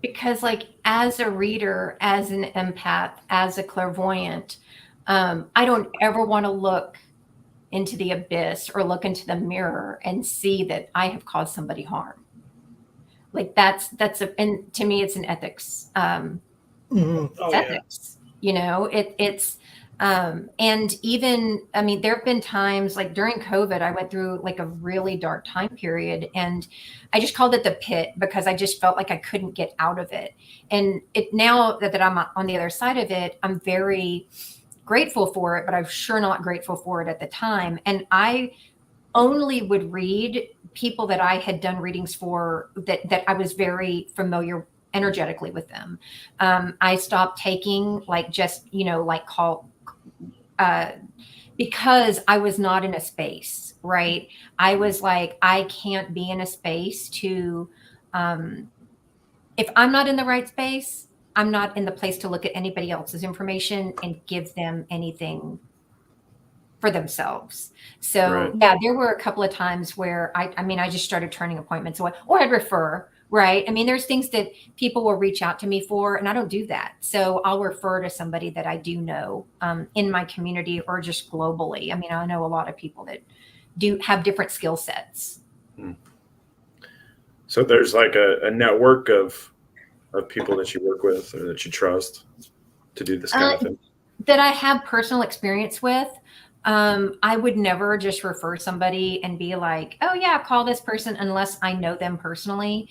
because like as a reader, as an empath, as a clairvoyant, I don't ever want to look into the abyss or look into the mirror and see that I have caused somebody harm. Like and to me, it's an ethics. Ethics, it's and even, I mean, there have been times like during COVID, I went through like a really dark time period and I just called it the pit because I just felt like I couldn't get out of it. And now that I'm on the other side of it, I'm very grateful for it, but I'm sure not grateful for it at the time. And I only would read people that I had done readings for that I was very familiar energetically with them. I stopped taking like just, because I was not in a space, right? I was like, I can't be in a space to, if I'm not in the right space, I'm not in the place to look at anybody else's information and give them anything for themselves. So Right. Yeah, there were a couple of times where I just started turning appointments away, or I'd refer, right? I mean, there's things that people will reach out to me for, and I don't do that. So I'll refer to somebody that I do know in my community or just globally. I mean, I know a lot of people that do have different skill sets. So there's like a network of people that you work with or that you trust to do this kind of thing? That I have personal experience with. I would never just refer somebody and be like, oh yeah, call this person unless I know them personally.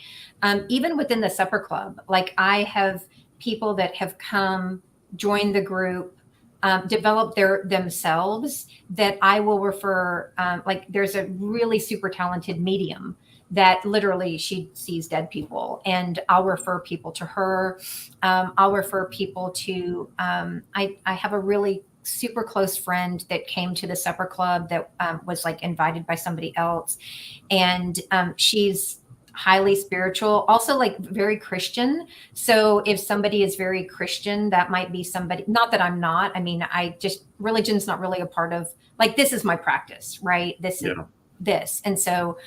Even within the supper club, like I have people that have come, join the group, develop themselves that I will refer. Like there's a really super talented medium that literally she sees dead people, and I'll refer people to her. I'll refer people to, I have a really super close friend that came to the supper club that was like invited by somebody else. And she's highly spiritual, also like very Christian. So if somebody is very Christian, that might be somebody, not that I'm not, I mean, religion's not really a part of, like, this is my practice, right? This is this. And so,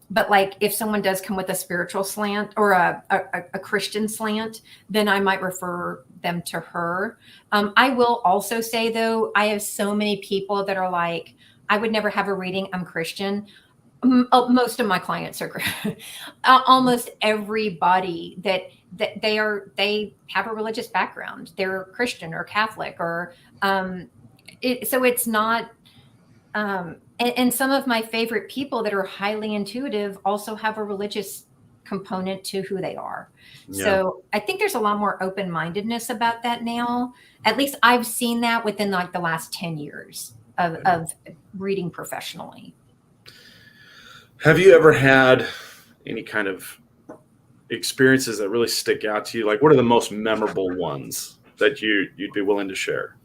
but like if someone does come with a spiritual slant or a Christian slant, then I might refer them to her. I will also say though, I have so many people that are like, I would never have a reading, I'm Christian. Most of my clients are almost everybody that they have a religious background. They're Christian or Catholic or so it's not. And some of my favorite people that are highly intuitive also have a religious component to who they are. Yeah. So I think there's a lot more open-mindedness about that now. At least I've seen that within like the last 10 years of reading professionally. Have you ever had any kind of experiences that really stick out to you? Like, what are the most memorable ones that you'd be willing to share?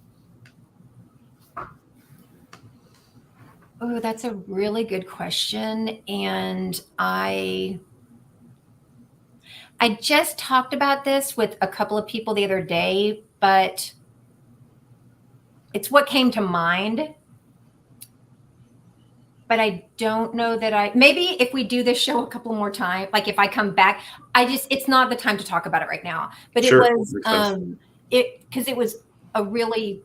Oh, that's a really good question. And I just talked about this with a couple of people the other day, but it's what came to mind. But I don't know that maybe if we do this show a couple more times, like if I come back, it's not the time to talk about it right now. But Sure. it was, because it was a really,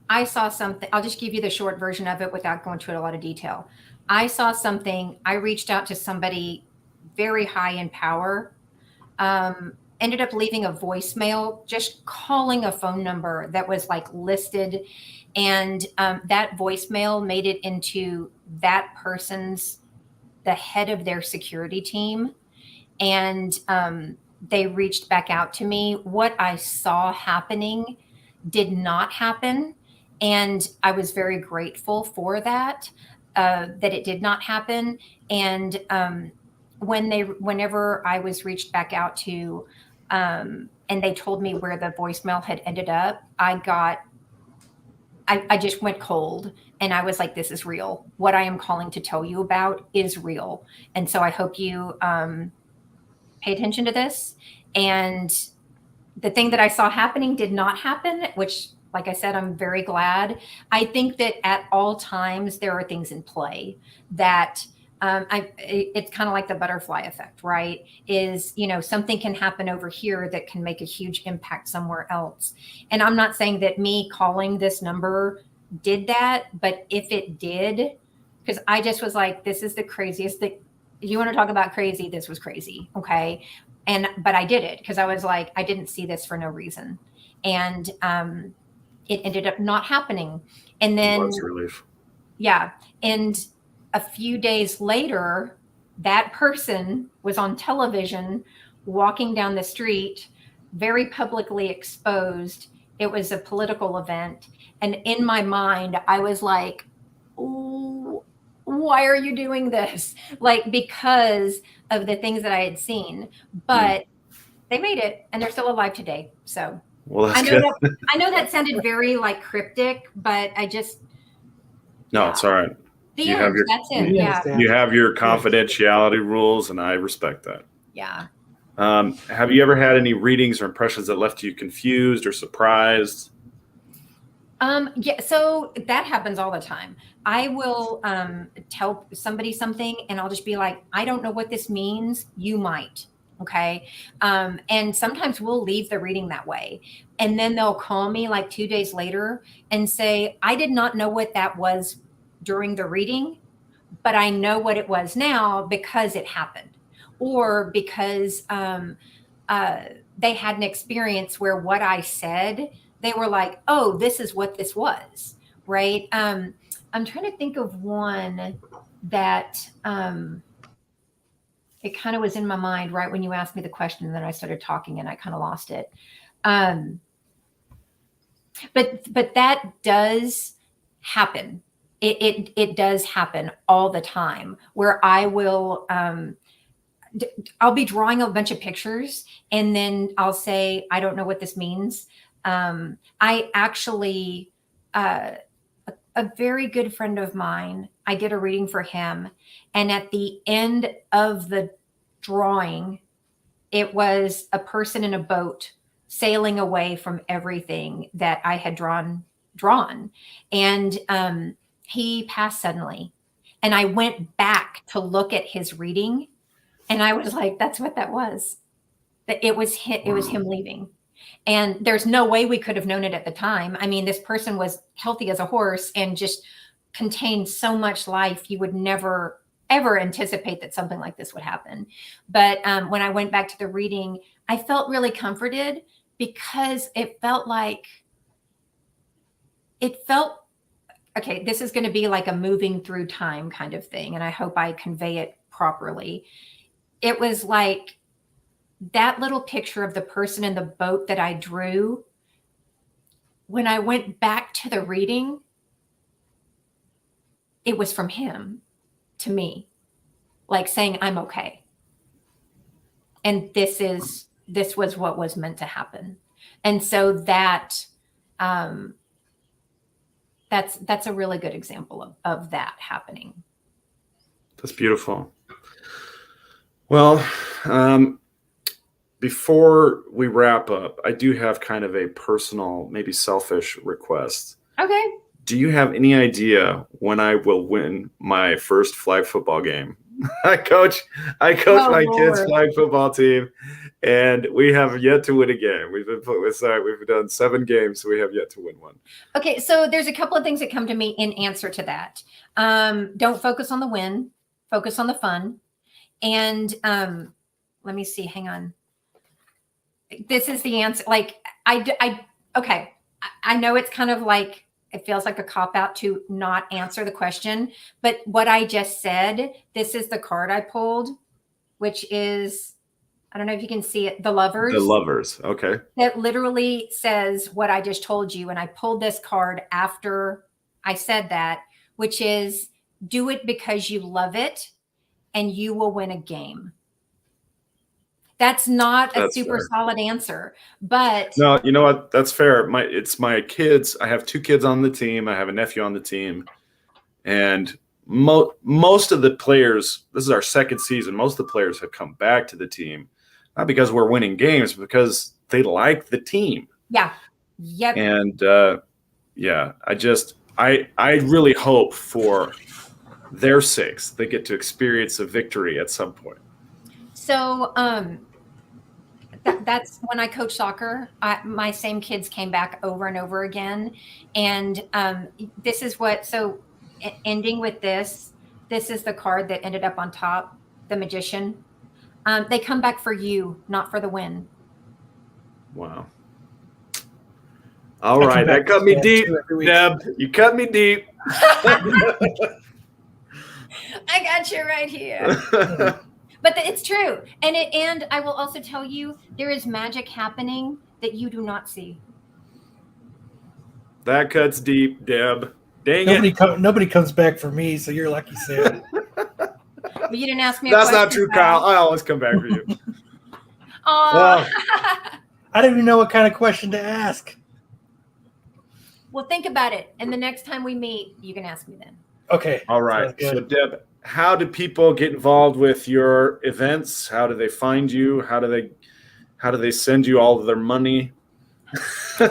I saw something. I'll just give you the short version of it without going into a lot of detail. I saw something. I reached out to somebody very high in power, ended up leaving a voicemail, just calling a phone number that was like listed. And that voicemail made it into that person's, the head of their security team. And they reached back out to me. What I saw happening did not happen. And I was very grateful for that, that it did not happen. And whenever I was reached back out to, and they told me where the voicemail had ended up, I just went cold, and I was like, this is real. What I am calling to tell you about is real. And so I hope you pay attention to this. And the thing that I saw happening did not happen, which, like I said, I'm very glad. I think that at all times there are things in play that it's kind of like the butterfly effect, right? Is, something can happen over here that can make a huge impact somewhere else. And I'm not saying that me calling this number did that, but if it did, because I just was like, this is the craziest thing. You want to talk about crazy? This was crazy. Okay. But I did it because I was like, I didn't see this for no reason. And it ended up not happening. And then, That's a relief. Yeah. And a few days later, that person was on television walking down the street, very publicly exposed. It was a political event. And in my mind, I was like, oh, why are you doing this? Like, because of the things that I had seen. But they made it, and they're still alive today. So well, that's I know that sounded very like cryptic, but I just. No, it's all right. The end. That's it. Yeah. You have your confidentiality rules, and I respect that. Yeah. Have you ever had any readings or impressions that left you confused or surprised? Yeah. So that happens all the time. I will tell somebody something, and I'll just be like, I don't know what this means. You might. Okay. And sometimes we'll leave the reading that way. And then they'll call me like 2 days later and say, I did not know what that was during the reading, but I know what it was now because it happened, or because they had an experience where what I said, they were like, oh, this is what this was. Right. I'm trying to think of one that it kind of was in my mind right when you asked me the question, and then I started talking and I kind of lost it. But that does happen. It does happen all the time, where I will, I'll be drawing a bunch of pictures, and then I'll say, I don't know what this means. I actually, a very good friend of mine, I did a reading for him. And at the end of the drawing, it was a person in a boat sailing away from everything that I had drawn. And he passed suddenly. And I went back to look at his reading, and I was like, that's what that was. That it was him leaving. And there's no way we could have known it at the time. I mean, this person was healthy as a horse and just contained so much life. You would never, ever anticipate that something like this would happen. But when I went back to the reading, I felt really comforted, because it felt, okay, this is going to be like a moving through time kind of thing. And I hope I convey it properly. It was like that little picture of the person in the boat that I drew. When I went back to the reading, it was from him to me. like saying, I'm okay. And this was what was meant to happen. And so that's a really good example of that happening. That's beautiful. Well, before we wrap up, I do have kind of a personal, maybe selfish request. Okay. Do you have any idea when I will win my first flag football game? I coach my kids' flag football team, and we have yet to win a game. We've done 7 games, so we have yet to win one. Okay, so there's a couple of things that come to me in answer to that. Don't focus on the win, focus on the fun. And let me see, hang on. This is the answer. Like, okay. I know it's kind of like, it feels like a cop-out to not answer the question, but what I just said, this is the card I pulled, which is, I don't know if you can see it, the Lovers. The Lovers, okay. That literally says what I just told you. And I pulled this card after I said that, which is, do it because you love it and you will win a game. That's not a super solid answer, but no, you know what? That's fair. It's my kids. I have 2 kids on the team. I have a nephew on the team, and most of the players. This is our 2nd season. Most of the players have come back to the team, not because we're winning games, but because they like the team. Yeah. Yep. And I really hope for their sakes they get to experience a victory at some point. So that's when I coach soccer. My same kids came back over and over again. And this is ending with this is the card that ended up on top, the Magician. They come back for you, not for the win. Wow. All right. That cut me deep, Deb. You cut me deep. I got you right here. But it's true. And I will also tell you, there is magic happening that you do not see. That cuts deep, Deb. Dang nobody comes back for me, so you're lucky, Sam. But you didn't ask me That's not true, Kyle. I always come back for you. Oh. I don't even know what kind of question to ask. Well, think about it. And the next time we meet, you can ask me then. Okay. All right. So, Deb, how do people get involved with your events? How do they find you? How do they send you all of their money? Okay,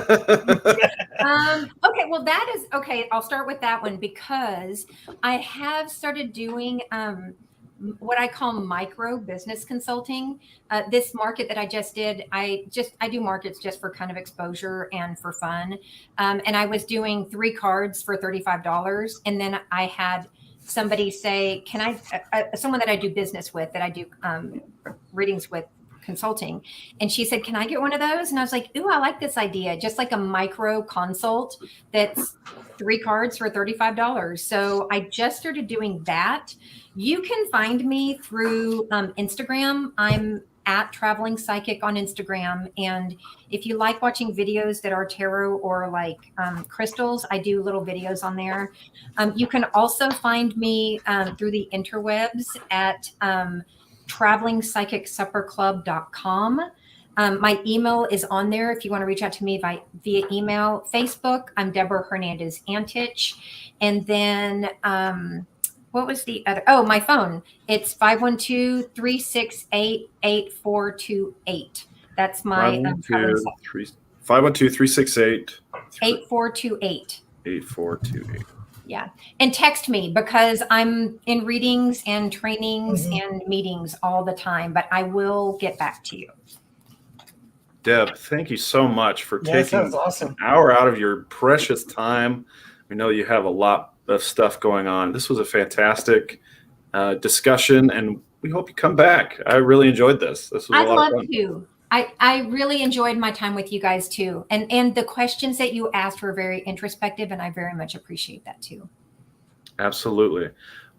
well, that is okay. I'll start with that one because I have started doing what I call micro business consulting. This market that I just did, I do markets just for kind of exposure and for fun. And I was doing 3 cards for $35, and then I had somebody say, can I, someone that I do business with, that I do readings with, consulting. And she said, can I get one of those? And I was like, ooh, I like this idea. Just like a micro consult that's 3 cards for $35. So I just started doing that. You can find me through Instagram. I'm at Traveling Psychic on Instagram. And if you like watching videos that are tarot or like crystals, I do little videos on there. You can also find me through the interwebs at travelingpsychicsupperclub.com. My email is on there if you want to reach out to me via email. Facebook, I'm Deborah Hernandez Antich. And then what was the other? Oh, my phone. It's 512-368-8428. That's my 512-368 8428. 8428. Yeah. And text me because I'm in readings and trainings and meetings all the time, but I will get back to you. Deb, thank you so much for taking an hour out of your precious time. We know you have a lot of stuff going on. This was a fantastic discussion, and we hope you come back. I really enjoyed this. This was a lot of fun. I'd love to. I really enjoyed my time with you guys too. And the questions that you asked were very introspective, and I very much appreciate that too. Absolutely.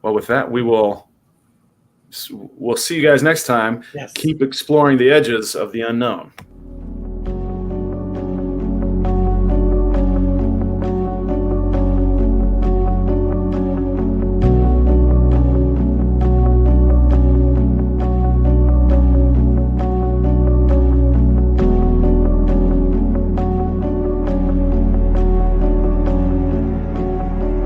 Well, with that, we'll see you guys next time. Yes. Keep exploring the edges of the unknown.